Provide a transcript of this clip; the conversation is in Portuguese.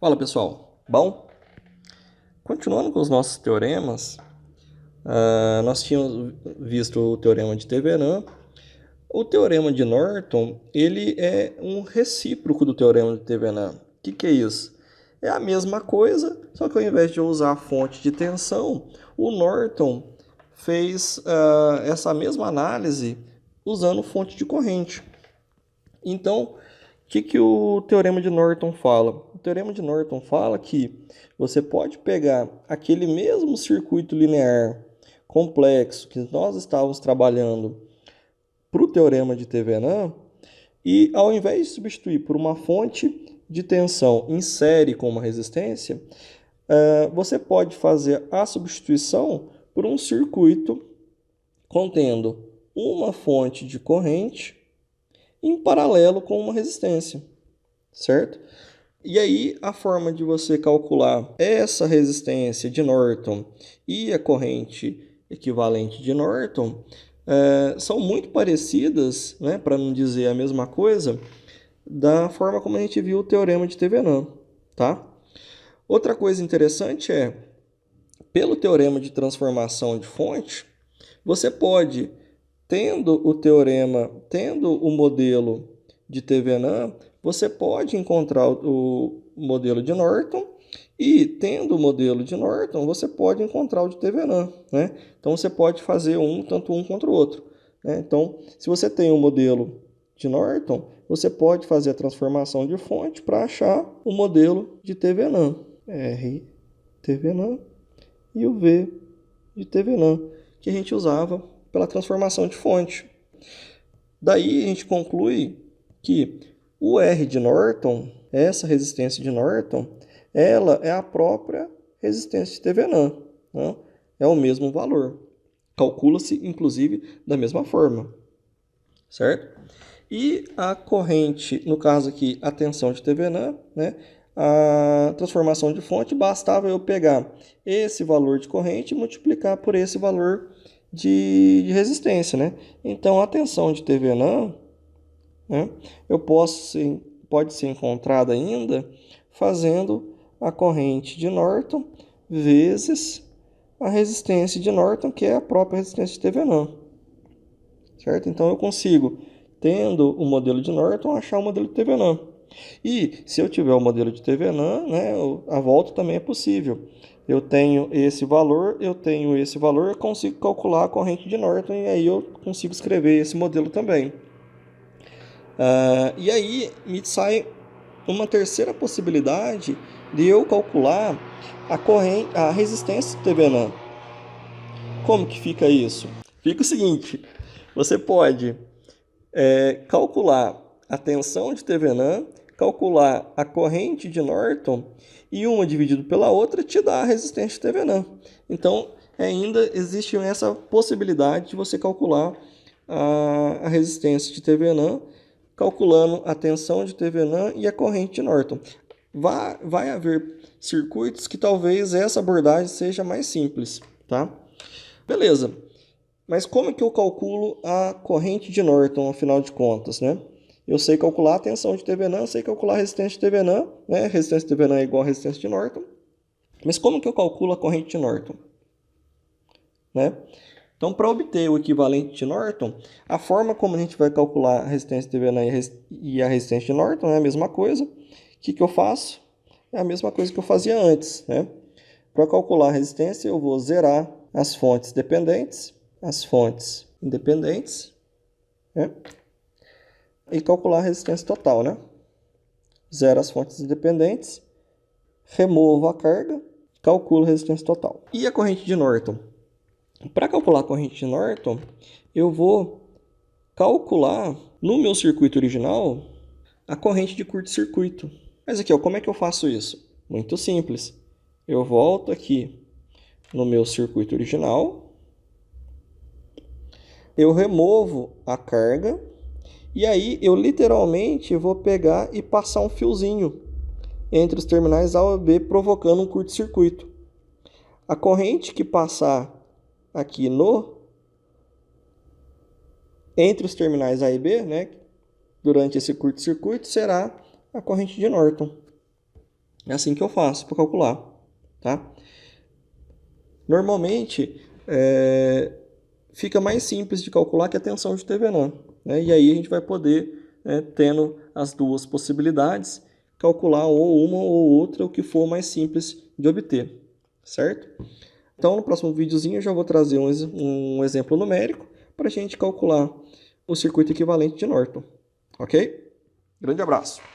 Fala pessoal, bom? Continuando com os nossos teoremas, nós tínhamos visto o teorema de Thevenin. O teorema de Norton, ele é um recíproco do teorema de Thevenin. O que é isso? É a mesma coisa, só que ao invés de eu usar a fonte de tensão, o Norton fez essa mesma análise usando fonte de corrente. Então, o que o teorema de Norton fala? O teorema de Norton fala que você pode pegar aquele mesmo circuito linear complexo que nós estávamos trabalhando para o teorema de Thevenin e, ao invés de substituir por uma fonte de tensão em série com uma resistência, você pode fazer a substituição por um circuito contendo uma fonte de corrente em paralelo com uma resistência, certo? E aí, a forma de você calcular essa resistência de Norton e a corrente equivalente de Norton são muito parecidas, né, para não dizer a mesma coisa, da forma como a gente viu o teorema de Thevenin, tá? Outra coisa interessante é, pelo teorema de transformação de fonte, você pode, tendo o modelo de Thevenin, você pode encontrar o modelo de Norton e, tendo o modelo de Norton, você pode encontrar o de Thevenin, né? Então, você pode fazer tanto um contra o outro, né? Então, se você tem o modelo de Norton, você pode fazer a transformação de fonte para achar o modelo de Thevenin, R Thevenin e o V de Thevenin, que a gente usava pela transformação de fonte. Daí a gente conclui que o R de Norton, essa resistência de Norton, ela é a própria resistência de Thevenin, né? É o mesmo valor. Calcula-se, inclusive, da mesma forma, certo? E a corrente, no caso aqui, a tensão de Thevenin, né? A transformação de fonte, bastava eu pegar esse valor de corrente e multiplicar por esse valor de resistência, né? Então, a tensão de Thevenin, né, pode ser encontrada ainda fazendo a corrente de Norton vezes a resistência de Norton, que é a própria resistência de Thevenin, certo? Então, eu consigo, tendo o modelo de Norton, achar o modelo de Thevenin. E se eu tiver o modelo de Thevenin, né, a volta também é possível. Eu tenho esse valor, eu consigo calcular a corrente de Norton e aí eu consigo escrever esse modelo também. E aí me sai uma terceira possibilidade de eu calcular a resistência de Thevenin. Como que fica isso? Fica o seguinte, você pode calcular a tensão de Thevenin, calcular a corrente de Norton e uma dividido pela outra te dá a resistência de Thevenin. Então, ainda existe essa possibilidade de você calcular a resistência de Thevenin, calculando a tensão de Thevenin e a corrente de Norton. Vai haver circuitos que talvez essa abordagem seja mais simples, tá? Beleza. Mas como é que eu calculo a corrente de Norton, afinal de contas, né? Eu sei calcular a tensão de Thevenin, eu sei calcular a resistência de Thevenin, né? A resistência de Thevenin é igual a resistência de Norton. Mas como que eu calculo a corrente de Norton, né? Então, para obter o equivalente de Norton, a forma como a gente vai calcular a resistência de Thevenin e a resistência de Norton é a mesma coisa. O que eu faço? É a mesma coisa que eu fazia antes, né? Para calcular a resistência, eu vou zerar as fontes dependentes, as fontes independentes, né? E calcular a resistência total, né? Zero as fontes independentes, removo a carga, calculo a resistência total. E a corrente de Norton? Para calcular a corrente de Norton, eu vou calcular no meu circuito original a corrente de curto-circuito. Mas aqui, ó, como é que eu faço isso? Muito simples. Eu volto aqui no meu circuito original, eu removo a carga e aí eu literalmente vou pegar e passar um fiozinho entre os terminais A e B, provocando um curto-circuito. A corrente que passar aqui entre os terminais A e B, né, durante esse curto-circuito, será a corrente de Norton. É assim que eu faço para calcular, tá? Normalmente, fica mais simples de calcular que a tensão de Thevenin, né? E aí a gente vai poder, tendo as duas possibilidades, calcular ou uma ou outra, o que for mais simples de obter, certo? Então, no próximo videozinho eu já vou trazer um exemplo numérico para a gente calcular o circuito equivalente de Norton, ok? Grande abraço!